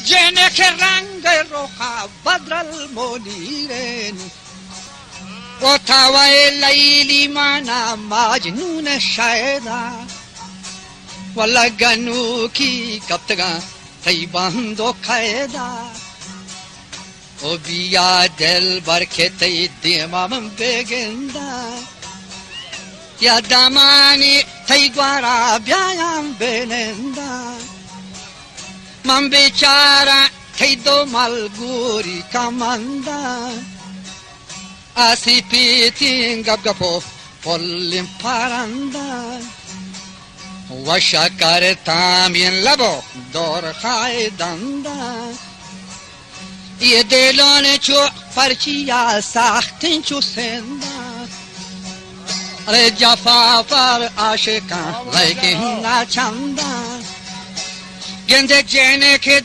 جنه که رنگ روخا بدر المنیرین و تاوی لیلی مانا مجنون شایدا ولا गनू की कब तक थई बंदो कायदा ओ बिया दिल भर के तई दिमाम बेगंदा या दामानी थई ग्वारा ब्यायाम बेनंदा मन बेचारा थई दो मलगूरी कमंदा आसी पीती गप गपो पोलिम paranda وشکر también لبو دور خایدنده یه دلانه چو پرچیا سختین چو سنده ره جفا پر عاشقان لیکن نچنده گنده جنه که